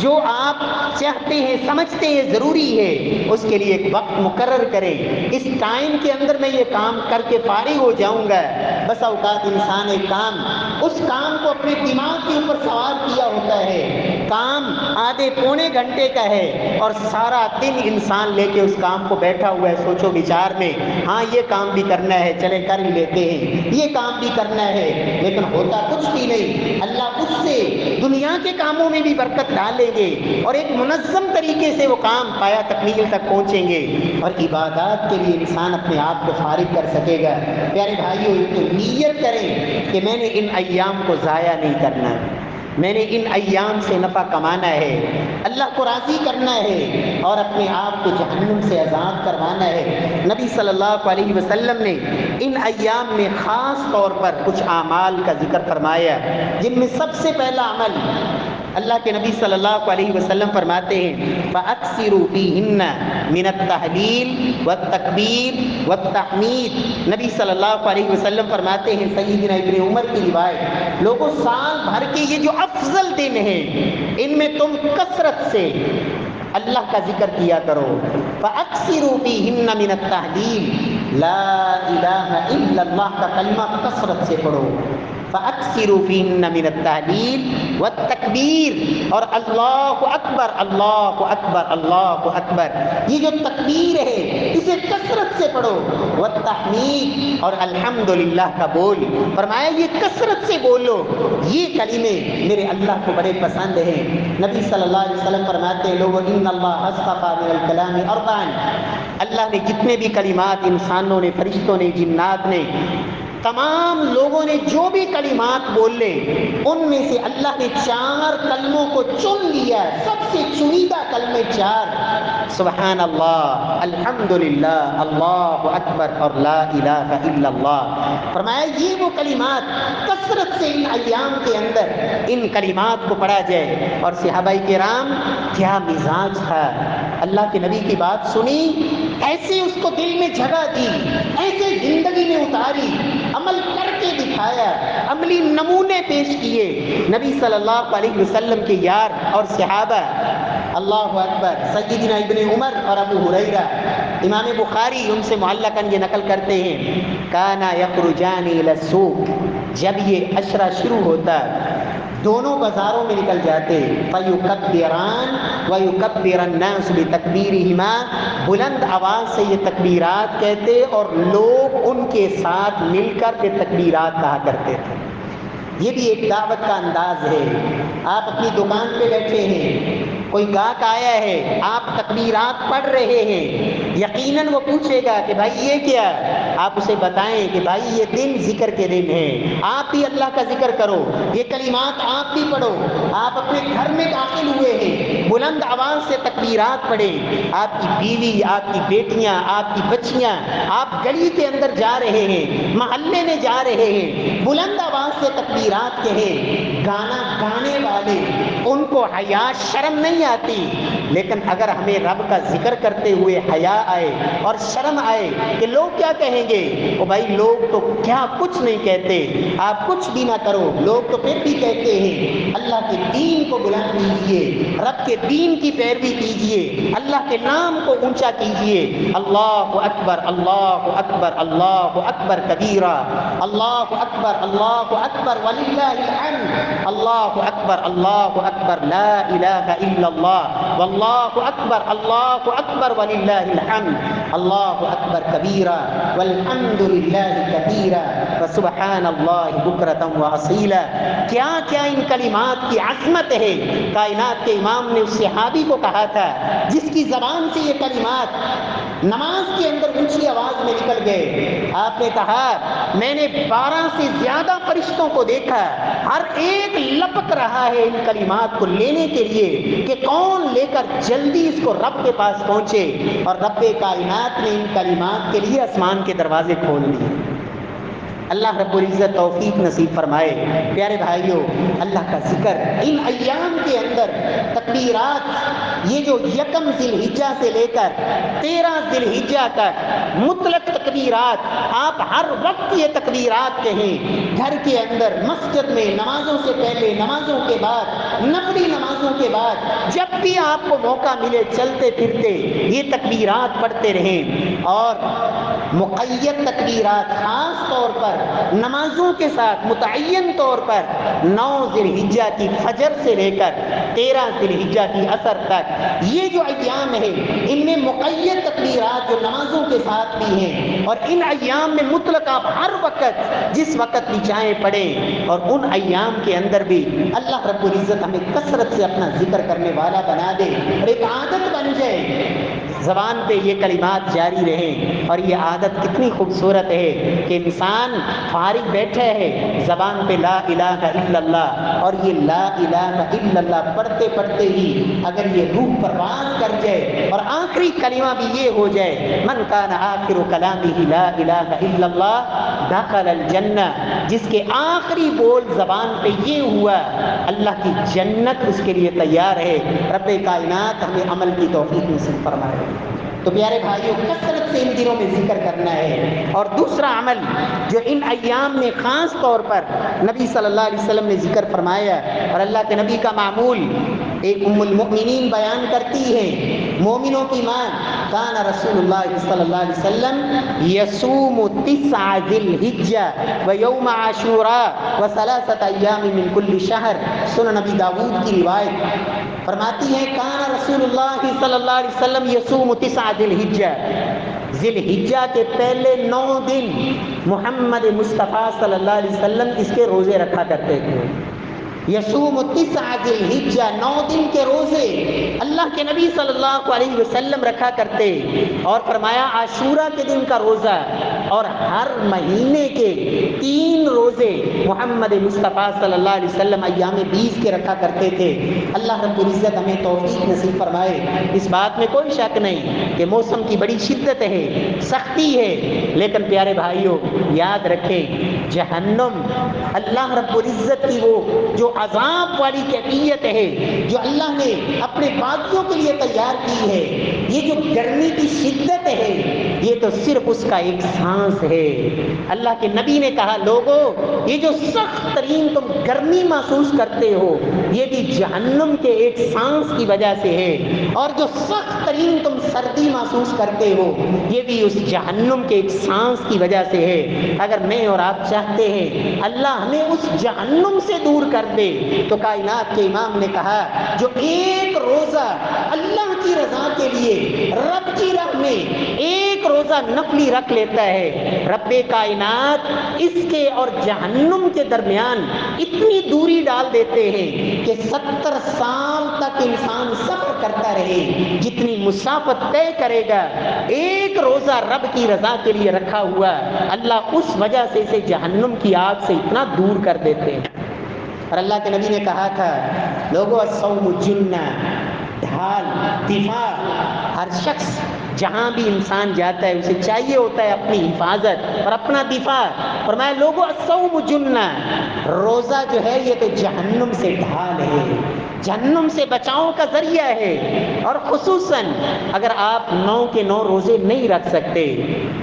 جو آپ چاہتے ہیں سمجھتے ہیں ضروری ہے اس کے لیے ایک وقت مقرر کریں، اس ٹائم کے اندر میں یہ کام کر کے فارغ ہو جاؤں گا۔ بس اوقات انسان ایک کام، اس کام کو اپنے دماغ کے اوپر سوار کیا ہوتا ہے، کام آدھے پونے گھنٹے کا ہے اور سارا دن انسان لے کے اس کام کو بیٹھا ہوا ہے سوچو بچار میں، ہاں یہ کام بھی کرنا ہے چلے کر ہی لیتے ہیں، یہ کام بھی کرنا ہے، لیکن ہوتا کچھ بھی نہیں۔ اللہ اس سے دنیا کے کاموں میں بھی برکت ڈالیں گے اور ایک منظم طریقے سے وہ کام پایا تکمیل تک پہنچیں گے اور عبادات کے لیے انسان اپنے آپ کو فارغ کر سکے گا۔ پیارے بھائیوں، ایک تو نیت کریں کہ میں نے ان ایام کو ضائع نہیں کرنا، میں نے ان ایام سے نفع کمانا ہے، اللہ کو راضی کرنا ہے اور اپنے آپ کو جہنم سے آزاد کروانا ہے۔ نبی صلی اللہ علیہ وسلم نے ان ایام میں خاص طور پر کچھ اعمال کا ذکر فرمایا، جن میں سب سے پہلا عمل اللہ کے نبی صلی اللہ علیہ وسلم فرماتے ہیں فَأَكْثِرُوا فِيهِنَّ مِنَ التَّهْلِيلِ وَالتَّكْبِيرِ وَالتَّحْمِيدِ۔ نبی صلی اللہ علیہ وسلم فرماتے ہیں، سیدنا ابن عمر کی روایت، لوگوں سال بھر کے یہ جو افضل دن ہیں ان میں تم کثرت سے اللہ کا ذکر کیا کرو۔ فَأَكْثِرُوا فِيهِنَّ مِنَ التَّهْلِيلِ، لا الہ الا اللہ کا کلمہ کثرت سے پڑھو۔ فَأَكْثِرُوا فِيهِنَّ مِنَ التَّهْلِيلِ وَالتَّكْبِيرِ، اور اللہ اکبر اللہ اکبر اللہ اکبر، یہ جو تکبیر ہے اسے کثرت سے پڑھو۔ والتحمید، اور الحمدللہ کا بول، فرمایا یہ کثرت سے بولو، یہ کلمے میرے اللہ کو بڑے پسند ہیں۔ نبی صلی اللہ علیہ وسلم فرماتے ہیں، لوگوں ان اللہ اصطفى من الکلام اربعا، اللہ نے جتنے بھی کلمات انسانوں نے، فرشتوں نے، جنات نے، تمام لوگوں نے جو بھی کلمات بولے ان میں سے اللہ نے 4 کلموں کو چن لیا، سب سے چنیدہ کلمے 4، سبحان اللہ، الحمدللہ، اللہ اکبر اور لا الہ الا اللہ۔ فرمایا یہ وہ کلمات کثرت سے ان ایام کے اندر ان کلمات کو پڑھا جائے۔ اور صحابہ کرام کیا مزاج تھا، اللہ کے نبی کی بات سنی، ایسے اس کو دل میں جگہ دی، ایسے زندگی میں اتاری، عمل کر کے دکھایا، عملی نمونے پیش کیے۔ نبی صلی اللہ علیہ وسلم کے یار اور صحابہ، اللہ اکبر، سیدنا ابن عمر اور ابو ہریرہ، امام بخاری ان سے معلقاً یہ نقل کرتے ہیں، کانا یخرجان الی السوق، جب یہ عشرہ شروع ہوتا دونوں بازاروں میں نکل جاتے، فیکبران ویکبر الناس بتکبیرہما، بلند آواز سے یہ تکبیرات کہتے اور لوگ ان کے ساتھ مل کر یہ تکبیرات کہا کرتے تھے۔ یہ بھی ایک دعوت کا انداز ہے۔ آپ اپنی دکان پہ بیٹھے ہیں، کوئی گاہک آیا ہے، آپ تکبیرات پڑھ رہے ہیں، یقیناً وہ پوچھے گا کہ بھائی یہ کیا، آپ اسے بتائیں کہ بھائی یہ دن ذکر کے دن ہے، آپ بھی اللہ کا ذکر کرو، یہ کلمات آپ بھی پڑھو۔ آپ اپنے گھر میں داخل ہوئے ہیں، بلند آواز سے تکبیرات پڑھیں۔ آپ کی بیوی، آپ کی بیٹیاں، آپ کی بچیاں، آپ گلی کے اندر جا رہے ہیں، محلے میں جا رہے ہیں، بلند آواز سے تکبیرات کہیں۔ گانا گانے والے ان کو حیا شرم نہیں آتی، لیکن اگر ہمیں رب کا ذکر کرتے ہوئے حیا آئے اور شرم آئے کہ لوگ کیا کہیں گے، او بھائی لوگ تو کیا کچھ نہیں کہتے، آپ کچھ بھی نہ کرو، لوگ تو پھر بھی کہتے ہیں۔ اللہ کے دین کو بلند کیجیے، رب کے دین کی پیروی کیجیے، اللہ کے نام کو اونچا کیجیے۔ اللہ اکبر اللہ اکبر اللہ اکبر کبیرہ، اللہ اکبر اللہ اکبر وللہ الحمد، اللہ اکبر اللہ اکبر لا الہ الا اللہ، واللہ اکبر اللہ اکبر وللہ الحمد، اللہ اکبر کبیرہ والحمد للہ کثیرہ وسبحان اللہ بکرۃ واصیلا۔ کیا کیا ان کلمات کی عظمت ہے۔ کائنات کے امام نے اس صحابی کو کہا تھا جس کی زبان سے یہ کلمات نماز کے اندر اونچی آواز میں نکل گئے، آپ نے کہا میں نے 12 سے زیادہ فرشتوں کو دیکھا، ہر ایک لپک رہا ہے ان کلمات کو لینے کے لیے کہ کون لے کر جلدی اس کو رب کے پاس پہنچے، اور رب کائنات نے ان کلمات کے لیے آسمان کے دروازے کھول دیے۔ اللہ رب العزت توفیق نصیب فرمائے۔ پیارے بھائیوں، اللہ کا ذکر ان ایام کے اندر تکبیرات، یہ جو 1 ذی الحجہ سے لے کر 13 ذی الحجہ تک مطلق تکبیرات، آپ ہر وقت یہ تکبیرات کہیں، گھر کے اندر، مسجد میں، نمازوں سے پہلے، نمازوں کے بعد، نفلی نمازوں کے بعد، جب بھی آپ کو موقع ملے چلتے پھرتے یہ تکبیرات پڑھتے رہیں۔ اور مقید تکبیرات خاص طور پر نمازوں کے ساتھ متعین طور پر 9 ذی الحجہ کی فجر سے لے کر 13 ذی الحجہ کی عصر تک، یہ جو ایام ہے ان میں مقید تکبیرات جو نمازوں کے ساتھ بھی ہیں، اور ان ایام میں مطلق آپ ہر وقت جس وقت بھی چاہیں پڑھیں، اور ان ایام کے اندر بھی اللہ رب العزت ہمیں کثرت سے اپنا ذکر کرنے والا بنا دے اور ایک عادت بن جائے، زبان پہ یہ کلمات جاری رہیں۔ اور یہ عادت کتنی خوبصورت ہے کہ انسان فارغ بیٹھا ہے، زبان پہ لا الہ الا اللہ، اور یہ لا الہ الا اللہ پڑھتے پڑھتے ہی اگر یہ روح پرواز کر جائے اور آخری کلمہ بھی یہ ہو جائے، من کان آخر کلامہ لا الہ الا اللہ دخل الجنہ، جس کے آخری بول زبان پہ یہ ہوا، اللہ کی جنت اس کے لیے تیار ہے۔ رب کائنات ہمیں عمل کی توفیق نصیب فرمائے۔ تو پیارے بھائیوں، کثرت سے ان دنوں میں ذکر کرنا ہے۔ اور دوسرا عمل جو ان ایام میں خاص طور پر نبی صلی اللہ علیہ وسلم نے ذکر فرمایا، اور اللہ کے نبی کا معمول ایک ام المؤمنین بیان کرتی ہے، مومنوں کی ماں، کان رسول اللہ صلی اللہ علیہ وسلم یصوم 9 ذی الحجہ ویوم عاشوراء و3 ایام من کل شہر۔ سنن نبی داؤد کی روایت فرماتی ہے، کان رسول اللہ صلی اللہ علیہ وسلم یصوم 9 ذی الحجہ، ذی الحجہ کے پہلے 9 دن محمد مصطفیٰ صلی اللہ علیہ وسلم اس کے روزے رکھا کرتے تھے۔ یصوم 9 ذی الحجہ، 9 دن کے روزے اللہ کے نبی صلی اللہ علیہ وسلم رکھا کرتے، اور فرمایا عاشورہ کے دن کا روزہ، اور ہر مہینے کے 3 روزے محمد مصطفیٰ صلی اللہ علیہ وسلم ایام 20 کے رکھا کرتے تھے۔ اللہ رب العزت ہمیں توفیق نصیب فرمائے۔ اس بات میں کوئی شک نہیں کہ موسم کی بڑی شدت ہے، سختی ہے، لیکن پیارے بھائیوں یاد رکھیں، جہنم اللہ رب العزت کی وہ جو عذاب والی کیفیت ہے جو اللہ نے اپنے باغیوں کے لیے تیار کی ہے، یہ جو گرمی کی شدت ہے، یہ تو صرف اس کا ایک سانس ہے۔ اللہ کے نبی نے کہا، لوگو یہ جو سخت ترین تم گرمی محسوس کرتے ہو، یہ بھی جہنم کے ایک سانس کی وجہ سے ہے، اور جو سخت ترین تم سردی محسوس کرتے ہو، یہ بھی اس جہنم کے ایک سانس کی وجہ سے ہے۔ اگر میں اور آپ چاہتے ہیں اللہ ہمیں اس جہنم سے دور کر دے، تو کائنات کے امام نے کہا، جو ایک روزہ اللہ کی رضا کے لیے رب کی راہ میں ایک روزہ نفلی رکھ لیتا ہے، رب کائنات اس کے اور جہنم کے درمیان اتنی دوری ڈال دیتے ہیں کہ 70 سال تک انسان سفر کرتا رہے، جتنی مسافت طے کرے گا ایک روزہ رب کی رضا کے لیے رکھا ہوا، اللہ اس وجہ سے اسے جہنم کی آگ سے اتنا دور کر دیتے ہیں۔ اور اللہ کے نبی نے کہا تھا، لوگو الصوم جنہ، ڈھال، دفاع، ہر شخص جہاں بھی انسان جاتا ہے اسے چاہیے ہوتا ہے اپنی حفاظت اور اپنا دفاع۔ فرمایا، لوگو الصوم جنہ، روزہ جو ہے یہ تو جہنم سے ڈھال ہے، جہنم سے بچاؤ کا ذریعہ ہے۔ اور خصوصاً اگر آپ 9 کے 9 روزے نہیں رکھ سکتے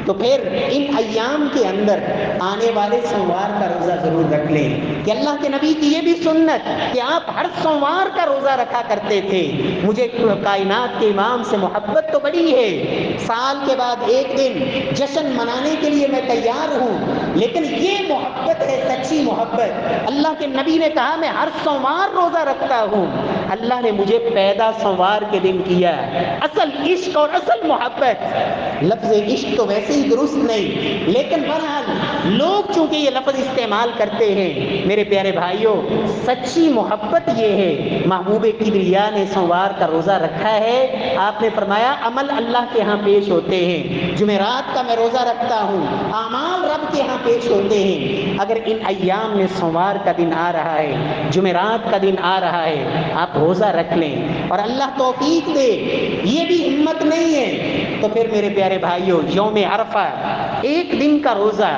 تو پھر ان ایام کے اندر آنے والے سوموار کا روزہ ضرور رکھ لیں، کہ اللہ کے نبی کی یہ بھی سنت کہ آپ ہر سوموار کا روزہ رکھا کرتے تھے۔ مجھے کائنات کے امام سے محبت تو بڑی ہے، سال کے بعد ایک دن جشن منانے کے لیے میں تیار ہوں، لیکن یہ محبت ہے سچی محبت۔ اللہ کے نبی نے کہا، میں ہر سوموار روزہ رکھتا ہوں۔ اللہ نے مجھے پیدا سوموار کے دن کیا۔ اصل عشق اور اصل محبت، لفظ عشق تو ویسے ہی درست نہیں، لیکن بہرحال لوگ چونکہ یہ لفظ استعمال کرتے ہیں، میرے پیارے بھائیوں سچی محبت یہ ہے۔ محبوب کبریا نے سوموار کا روزہ رکھا ہے، آپ نے فرمایا عمل اللہ کے ہاں پیش ہوتے ہیں، جمعرات کا میں روزہ رکھتا ہوں، اعمال رب کے ہاں پیش ہوتے ہیں۔ اگر ان ایام میں سوموار کا دن آ رہا ہے، جمعرات کا دن آ رہا ہے، آپ روزہ رکھ لیں اور اللہ توفیق دے، یہ بھی ہمت نہیں ہے تو پھر میرے پیارے بھائیوں یوم عرفہ، ایک دن کا روزہ،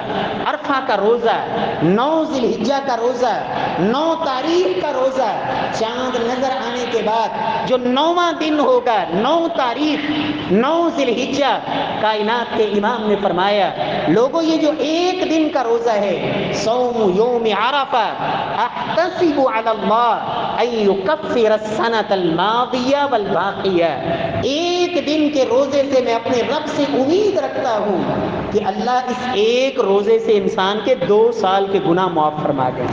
عرفہ کا روزہ، 9 ذی الحجہ کا روزہ، 9 تاریخ کا روزہ، چاند نظر آنے کے بعد جو 9واں دن ہوگا، 9 تاریخ 9 ذی الحجہ، کائنات کے امام نے فرمایا، لوگوں یہ جو ایک دن کا روزہ ہے، صوم یوم عرفہ احتسب علی اللہ ان یکفر السنۃ الماضیہ والباقیہ، ایک دن کے روزے سے میں اپنے رب سے امید رکھتا ہوں کہ اللہ اس ایک روزے سے انسان کے 2 سال کے گناہ معاف فرما دے۔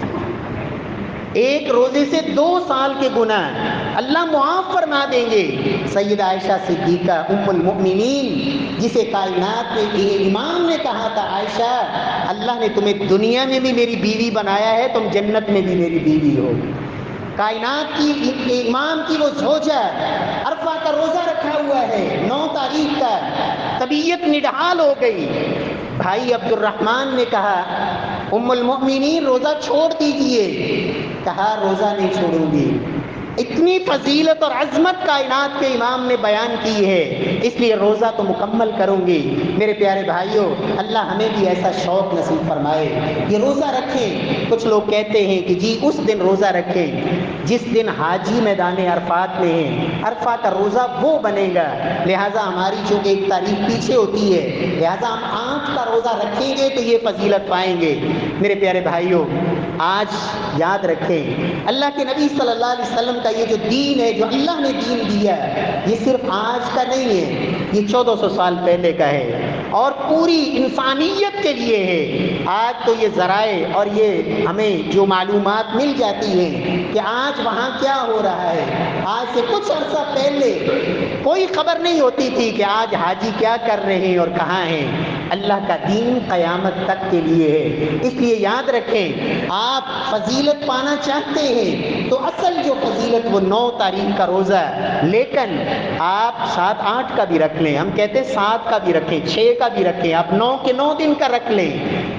ایک روزے سے 2 سال کے گناہ، اللہ معاف فرما دیں گے۔ سیدہ عائشہ صدیقہ ام المؤمنین، جسے کائنات کے امام نے کہا تھا عائشہ اللہ نے تمہیں دنیا میں بھی میری بیوی بنایا ہے، تم جنت میں بھی میری بیوی ہو۔ کائنات کی امام کی وہ زوجہ عرفہ کا روزہ رکھا ہوا ہے 9 تاریخ کا، طبیعت نڈھال ہو گئی۔ بھائی عبد الرحمن نے کہا ام المؤمنین روزہ چھوڑ دیجئے، کہا روزہ نہیں چھوڑوں گی۔ اتنی فضیلت اور عظمت کائنات کے امام نے بیان کی ہے، اس لیے روزہ تو مکمل کروں گی۔ میرے پیارے بھائیوں، اللہ ہمیں بھی ایسا شوق نصیب فرمائے یہ روزہ رکھیں۔ کچھ لوگ کہتے ہیں کہ جی اس دن روزہ رکھیں جس دن حاجی میدان عرفات میں ہیں، عرفہ کا روزہ وہ بنے گا، لہٰذا ہماری چونکہ 1 تاریخ پیچھے ہوتی ہے، لہٰذا ہم 8 کا روزہ رکھیں گے تو یہ فضیلت پائیں گے۔ میرے پیارے بھائیوں، آج یاد رکھیں اللہ کے نبی صلی اللہ علیہ وسلم کا یہ جو دین ہے، جو اللہ نے دین دیا، یہ صرف آج کا نہیں ہے، یہ 1400 سال پہلے کا ہے اور پوری انسانیت کے لیے ہے۔ آج تو یہ ذرائع اور یہ ہمیں جو معلومات مل جاتی ہیں کہ آج وہاں کیا ہو رہا ہے، آج سے کچھ عرصہ پہلے کوئی خبر نہیں ہوتی تھی کہ آج حاجی کیا کر رہے ہیں اور کہاں ہیں۔ اللہ کا دین قیامت تک کے لیے ہے، اس لیے یاد رکھیں آپ فضیلت پانا چاہتے ہیں تو اصل جو فضیلت وہ 9 تاریخ کا روزہ، لیکن آپ 7 8 کا بھی رکھ لیں، ہم کہتے ہیں 7 کا بھی رکھیں، 6 کا بھی رکھیں، آپ 9 کے 9 دن کا رکھ لیں،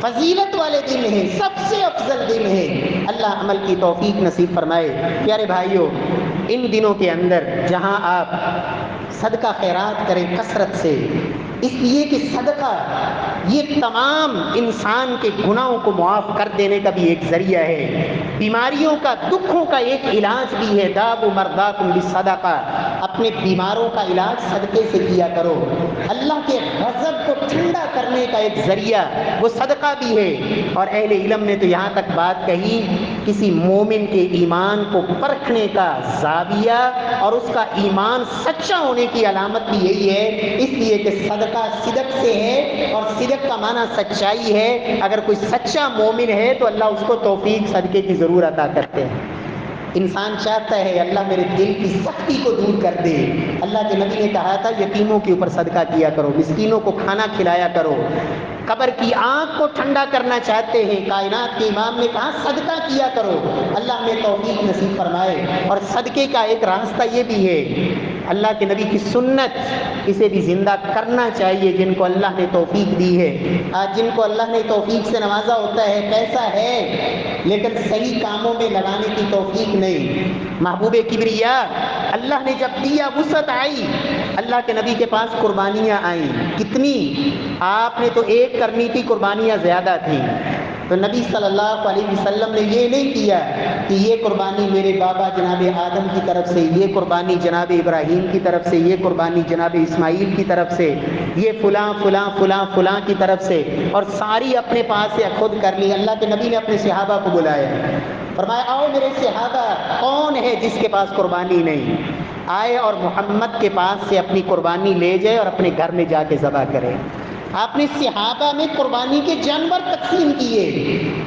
فضیلت والے دن ہیں، سب سے افضل دن ہے۔ اللہ عمل کی توفیق نصیب فرمائے۔ پیارے بھائیوں، ان دنوں کے اندر جہاں آپ صدقہ خیرات کریں کثرت سے، اس لیے کہ صدقہ یہ تمام انسان کے گناہوں کو معاف کر دینے کا بھی ایک ذریعہ ہے، بیماریوں کا، دکھوں کا ایک علاج بھی ہے۔ داؤ مرداکم بالصدقہ، اپنے بیماروں کا علاج صدقے سے کیا کرو۔ اللہ کے غضب کو ٹھنڈا کرنے کا ایک ذریعہ وہ صدقہ بھی ہے۔ اور اہل علم نے تو یہاں تک بات کہی، کسی مومن کے ایمان کو پرکھنے کا زاویہ اور اس کا ایمان سچا ہونے کی علامت بھی یہی ہے، اس لیے کہ صدقہ صدق سے ہے اور صدق کا معنی سچائی ہے۔ اگر کوئی سچا مومن ہے تو اللہ اس کو توفیق صدقے کی ضرور عطا کرتے ہیں۔ انسان چاہتا ہے اللہ میرے دل کی سختی کو دور کر دے۔ اللہ کے نبی نے کہا تھا یتیموں کے اوپر صدقہ کیا کرو، مسکینوں کو کھانا کھلایا کرو۔ قبر کی آنکھ کو ٹھنڈا کرنا چاہتے ہیں، کائنات کے امام نے کہا صدقہ کیا کرو۔ اللہ میں توفیق نصیب فرمائے۔ اور صدقے کا ایک راستہ یہ بھی ہے، اللہ کے نبی کی سنت، اسے بھی زندہ کرنا چاہیے جن کو اللہ نے توفیق دی ہے۔ آج جن کو اللہ نے توفیق سے نوازا ہوتا ہے، پیسہ ہے لیکن صحیح کاموں میں لگانے کی توفیق نہیں۔ محبوب کبریا اللہ نے جب دیا، وسعت آئی، اللہ کے نبی کے پاس قربانیاں آئیں، کتنی؟ آپ نے تو ایک کرنی تھی، قربانیاں زیادہ تھیں، تو نبی صلی اللہ علیہ وسلم نے یہ نہیں کیا کہ یہ قربانی میرے بابا جناب آدم کی طرف سے، یہ قربانی جناب ابراہیم کی طرف سے، یہ قربانی جناب اسماعیل کی طرف سے، یہ فلاں فلاں فلاں فلاں کی طرف سے، اور ساری اپنے پاس سے خود کر لی۔ اللہ کے نبی نے اپنے صحابہ کو بلایا، فرمایا آؤ میرے صحابہ، کون ہے جس کے پاس قربانی نہیں؟ آئے اور محمد کے پاس سے اپنی قربانی لے جائے اور اپنے گھر میں جا کے ذبح کرے۔ آپ نے صحابہ میں قربانی کے جانور تقسیم کیے،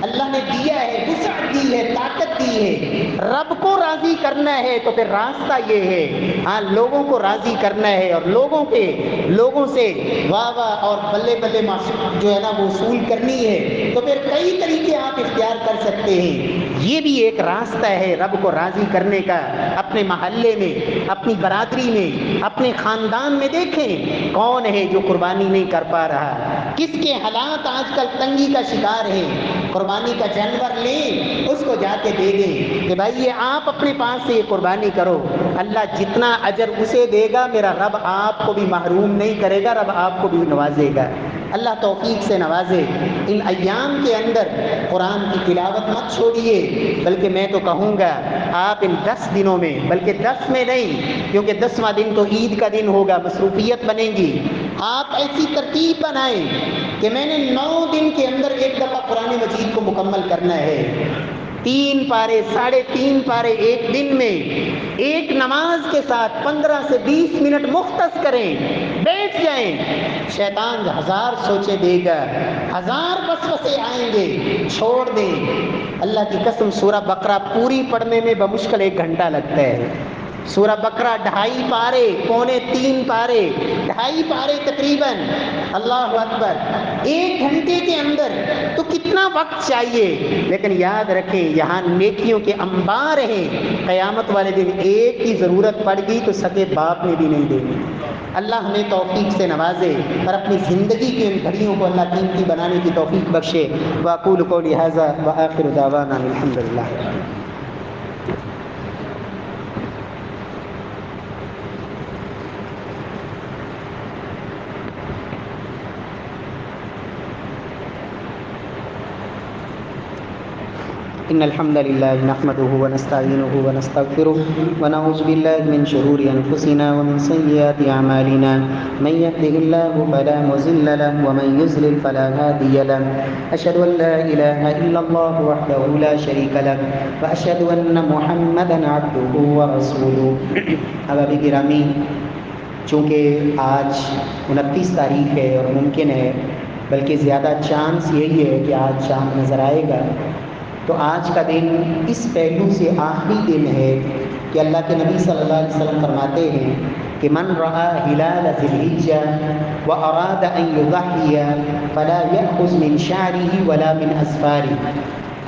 اللہ نے دیا ہے، وسعت دی ہے، طاقت دی ہے۔ رب کو راضی کرنا ہے تو پھر راستہ یہ ہے، ہاں لوگوں کو راضی کرنا ہے اور لوگوں سے واہ واہ اور بلے بلے جو ہے نا وہ وصول کرنی ہے، تو پھر کئی طریقے آپ اختیار کر سکتے ہیں۔ یہ بھی ایک راستہ ہے رب کو راضی کرنے کا۔ اپنے محلے میں، اپنی برادری میں، اپنے خاندان میں دیکھیں کون ہے جو قربانی نہیں کر پا رہا، کس کے حالات آج کل تنگی کا شکار ہے۔ قربانی کا جانور لیں، اس کو جا کے دے دیں کہ بھائی یہ آپ اپنے پاس سے یہ قربانی کرو، اللہ جتنا اجر اسے دے گا میرا رب آپ کو بھی محروم نہیں کرے گا، رب آپ کو بھی نوازے گا۔ اللہ توفیق سے نوازے۔ ان ایام کے اندر قرآن کی تلاوت مت چھوڑیے، بلکہ میں تو کہوں گا آپ ان 10 دنوں میں، بلکہ 10 میں نہیں، کیونکہ 10واں دن تو عید کا دن ہوگا، مصروفیت بنے گی، آپ ایسی ترتیب بنائیں کہ میں نے 9 دن کے اندر ایک دفعہ قرآن مجید کو مکمل کرنا ہے۔ 3 پارے، 3.5 پارے ایک دن میں، ایک نماز کے ساتھ 15 سے 20 منٹ مختص کریں، بیٹھ جائیں۔ شیطان 1000 سوچے دے گا، 1000 وسوسے آئیں گے، چھوڑ دیں۔ اللہ کی قسم سورہ بقرہ پوری پڑھنے میں بمشکل 1 گھنٹہ لگتا ہے، سورہ بقرہ 2.5 پارے، پونے 3 پارے، 2.5 پارے تقریباً، اللہ اکبر، 1 گھنٹے کے اندر تو کتنا وقت چاہیے. لیکن یاد رکھیں یہاں نیکیوں کے انبار ہیں. قیامت والے دن ایک کی ضرورت پڑ گئی تو سگے باپ نے بھی نہیں دینی. اللہ ہمیں توفیق سے نوازے اور اپنی زندگی کی ان گھڑیوں کو اللہ قیمتی بنانے کی توفیق بخشے. واقول قولی ھذا وآخر دعوانا الحمدللہ. إن الحمد لله نحمده ونستعينه ونستغفره ونعوذ بالله من شرور أنفسنا ومن سيئات أعمالنا. من يهده الله فلا مضل له ومن يضلل فلا هادي له. أشهد أن لا إله إلا الله وحده لا شريك له وأشهد أن محمدا عبده ورسوله. احباب گرامی، چونکہ آج 29 تاریخ ہے اور ممکن ہے بلکہ زیادہ چانس یہی ہے کہ آج شام نظر آئے گا، تو آج کا دن اس پہلو سے آخری دن ہے کہ اللہ کے نبی صلی اللہ علیہ وسلم فرماتے ہیں کہ من رأى هلال ذی الحجہ واراد ان یضحی فلا یأخذ من شعره ولا من اظفاره.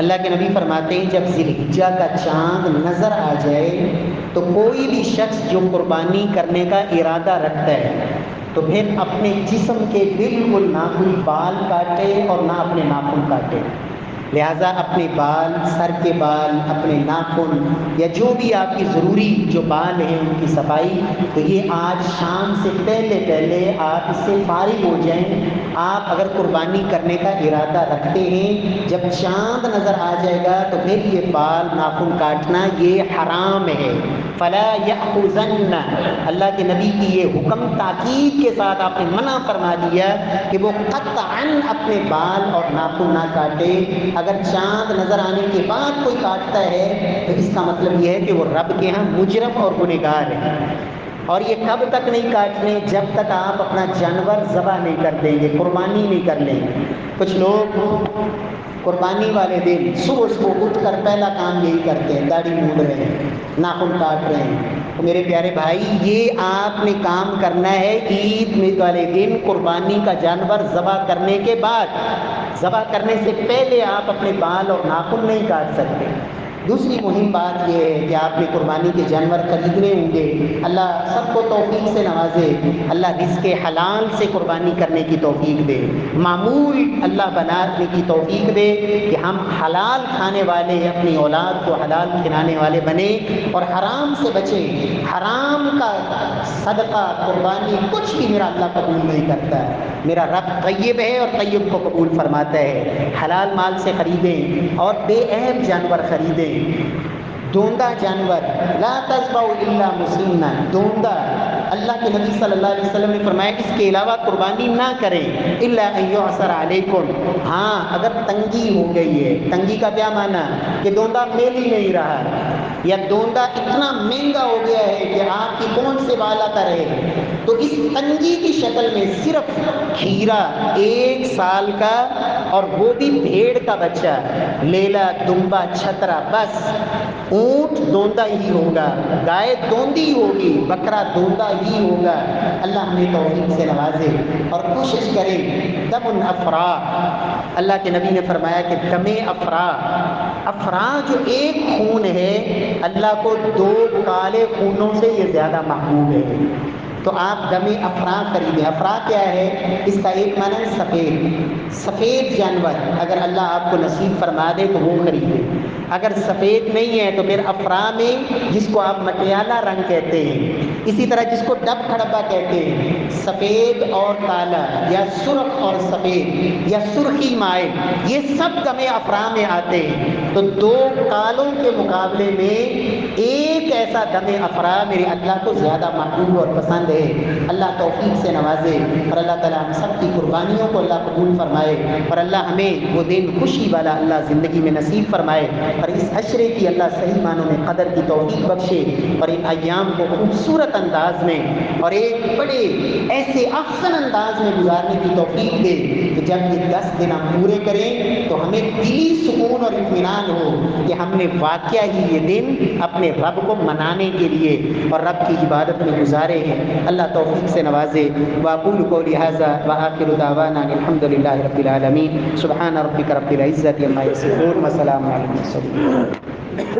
اللہ کے نبی فرماتے ہیں جب ذی الحجہ کا چاند نظر آ جائے تو کوئی بھی شخص جو قربانی کرنے کا ارادہ رکھتا ہے تو پھر اپنے جسم کے بالکل نہ کوئی بال کاٹے اور نہ اپنے ناخن کاٹے. لہٰذا اپنے بال، سر کے بال، اپنے ناخن یا جو بھی آپ کی ضروری جو بال ہیں ان کی صفائی، تو یہ آج شام سے پہلے آپ اس سے فارغ ہو جائیں. آپ اگر قربانی کرنے کا ارادہ رکھتے ہیں، جب چاند نظر آ جائے گا تو پھر یہ بال ناخن کاٹنا یہ حرام ہے. فلا یأخذن، اللہ کے نبی کی یہ حکم تاکید کے ساتھ آپ نے منع فرما دیا کہ وہ قطعاً اپنے بال اور ناخن نہ کاٹے. اگر چاند نظر آنے کے بعد کوئی کاٹتا ہے تو اس کا مطلب یہ ہے کہ وہ رب کے ہاں مجرم اور گنہگار ہے. اور یہ کب تک نہیں کاٹنے؟ جب تک آپ اپنا جانور ذبح نہیں کر دیں گے، قربانی نہیں کر لیں گے. کچھ لوگ قربانی والے دن صبح اٹھ کر پہلا کام یہی کرتے ہیں، داڑھی مونڈ رہے ہیں، ناخن کاٹ رہے ہیں. تو میرے پیارے بھائی، یہ آپ نے کام کرنا ہے عید والے دن قربانی کا جانور ذبح کرنے کے بعد. ذبح کرنے سے پہلے آپ اپنے بال اور ناخن نہیں کاٹ سکتے. دوسری مہم بات یہ ہے کہ آپ نے قربانی کے جانور خریدنے ہوں گے. اللہ سب کو توفیق سے نوازے، اللہ رزق حلال سے قربانی کرنے کی توفیق دے، معمول اللہ بنانے کی توفیق دے کہ ہم حلال کھانے والے، اپنی اولاد کو حلال کھلانے والے بنے اور حرام سے بچیں. حرام کا صدقہ، قربانی کچھ بھی میرا اللہ قبول نہیں کرتا ہے. میرا رب طیب ہے اور طیب کو قبول فرماتا ہے. حلال مال سے خریدیں اور بے عیب جانور خریدیں. دوندہ جانور، لا تذبحوا الا مسننا، دوندہ، اللہ کے نبی صلی اللہ علیہ وسلم نے فرمایا اس کے علاوہ قربانی نہ کریں الا ان یعصر علیکم. ہاں اگر تنگی ہو گئی ہے. تنگی کا کیا معنی؟ کہ دوندہ میل ہی نہیں رہا، یا دوندہ اتنا مہنگا ہو گیا ہے کہ آپ کی کون سے بال آتا رہے، تو اس تنگی کی شکل میں صرف کھیرا 1 سال کا، اور وہ بھی بھیڑ کا بچہ، لیلا، دمبا، چھترا، بس. اونٹ دوندہ ہی ہوگا، گائے دوندی ہوگی، بکرا دوندہ ہی ہوگا. اللہ ہمیں توفیق سے نوازے اور کوشش کریں. دم افرا، اللہ کے نبی نے فرمایا کہ دم افرا، افرا جو ایک خون ہے اللہ کو 2 کالے خونوں سے یہ زیادہ محبوب ہے. تو آپ دم افرا خریدیں. افرا کیا ہے؟ اس کا ایک معنی ہے سفید. سفید جانور اگر اللہ آپ کو نصیب فرما دے تو وہ خریدیں. اگر سفید نہیں ہے تو پھر افرا میں جس کو آپ مٹیالہ رنگ کہتے ہیں، اسی طرح جس کو ڈب کھڑبا کہتے ہیں، سفید اور کالا یا سرخ اور سفید یا سرخی مائل، یہ سب دم افرا میں آتے ہیں. تو 2 کالوں کے مقابلے میں ایک ایسا دم افرا میرے اللہ کو زیادہ محبوب اور پسند ہے. اللہ توفیق سے نوازے اور اللہ تعالیٰ ہم سب کی قربانیوں کو اللہ قبول فرمائے اور اللہ ہمیں وہ دن خوشی والا اللہ زندگی میں نصیب فرمائے اور اس عشرے کی اللہ صحیح معنوں میں قدر کی توفیق بخشے اور ان ایام کو خوبصورت انداز میں اور ایک بڑے ایسے احسن انداز میں گزارنے کی توفیق دے کہ جب یہ 10 دن ہم پورے کریں تو ہمیں دلی سکون اور اطمینان ہو کہ ہم نے واقعہ ہی یہ دن اپنے رب کو منانے کے لیے اور رب کی عبادت میں گزارے ہیں۔ اللہ توفیق سے نوازے۔ واقول قولی ھذا وآخر دعوانا الحمد للہ رب العالمین۔ سبحان ربک رب العزۃ عما یصفون وسلام علی المرسلین۔